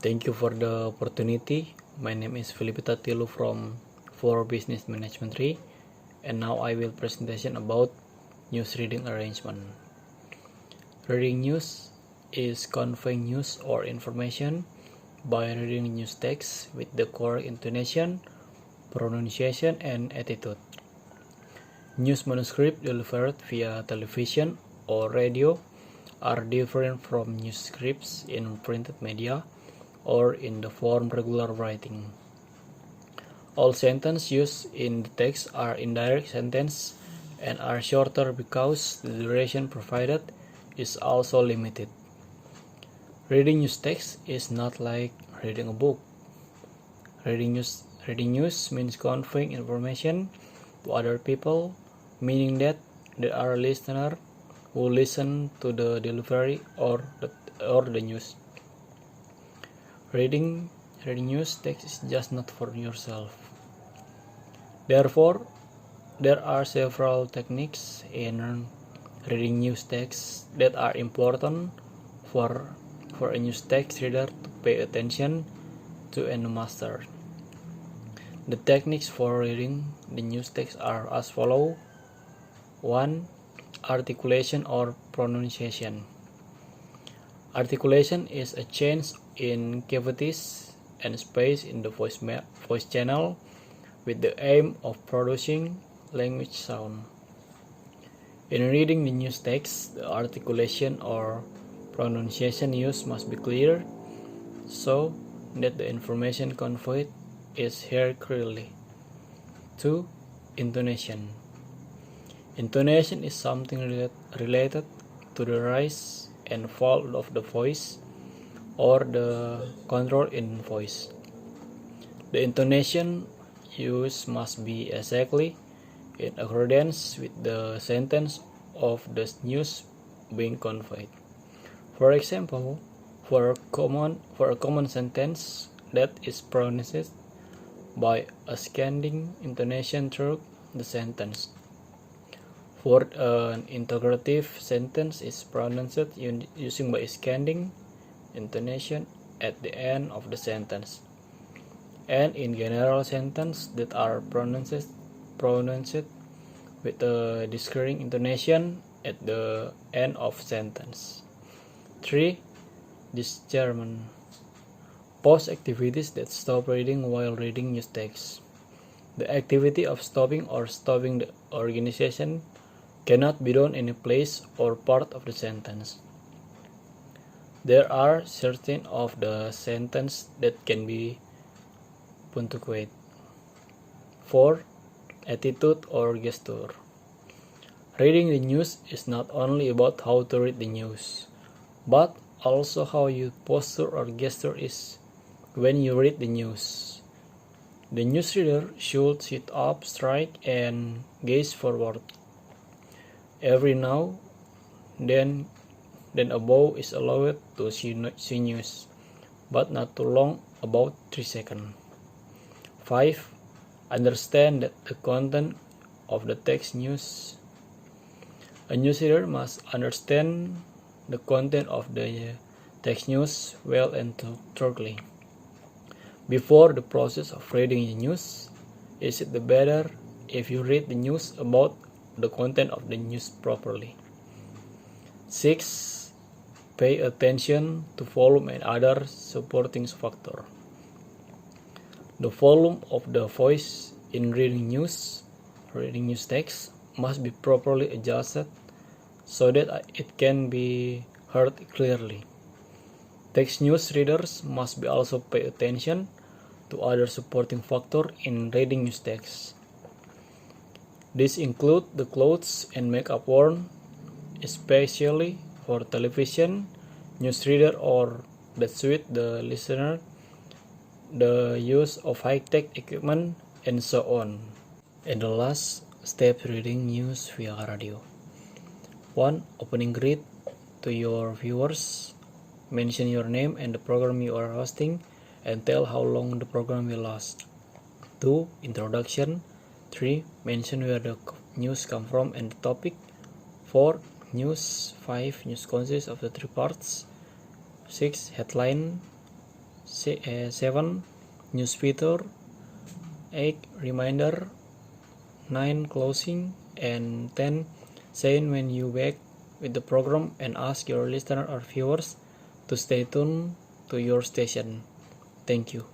Thank you for the opportunity. My name is Felipe Tatilu from For Business Management 3, and now I will presentation about news reading arrangement. Reading news is conveying news or information by reading news text with the correct intonation, pronunciation, and attitude. News manuscript delivered via television or radio are different from news scripts in printed media or in the form regular writing. All sentences used in the text are indirect sentences and are shorter because the duration provided is also limited. Reading news text is not like reading a book. Reading news means conveying information to other people, meaning that there are listeners who listen to the delivery or the news. Reading news text is just not for yourself. Therefore, there are several techniques in reading news text that are important for a news text reader to pay attention to and master. The techniques for reading the news text are as follows. 1. Articulation or pronunciation. Articulation is a change in cavities and space in the voice channel with the aim of producing language sound. In reading the news text, the articulation or pronunciation used must be clear so that the information conveyed is heard clearly. 2. Intonation. Intonation is something related to the rise and fall of the voice or the control in voice. The intonation used must be exactly in accordance with the sentence of the news being conveyed. For example, for a common sentence that is pronounced by a scanning intonation through the sentence. For an interrogative sentence is pronounced using by scanning intonation at the end of the sentence. And in general sentences that are pronounced with a discreting intonation at the end of sentence. 3. Discernment. Pause activities that stop reading while reading news text. The activity of stopping or stopping the organization cannot be done in a place or part of the sentence. There are certain of the sentence that can be punctuated. 4. Attitude or gesture. Reading the news is not only about how to read the news, but also how your posture or gesture is when you read the news. The newsreader should sit up straight and gaze forward. Every now then a bow is allowed to see news, but not too long, about 3 seconds. 5. Understand that the content of the text news. A newsreader must understand the content of the text news well and thoroughly. Before the process of reading the news, is it the better if you read the news about the content of the news properly. 6. Pay attention to volume and other supporting factor. The volume of the voice in reading news text must be properly adjusted so that it can be heard clearly. Text news readers must be also pay attention to other supporting factor in reading news text. These include the clothes and makeup worn, especially for television, newsreader or that suit the listener, the use of high-tech equipment, and so on. And the last step, reading news via radio. 1. Opening greet to your viewers. Mention your name and the program you are hosting and tell how long the program will last. 2. Introduction. 3. Mention where the news come from and the topic. 4. News. 5. News consists of the 3 parts. 6. Headline. 7. News feature. 8. Reminder. 9. Closing. And 10. Saying when you back with the program, and ask your listener or viewers to stay tuned to your station. Thank you.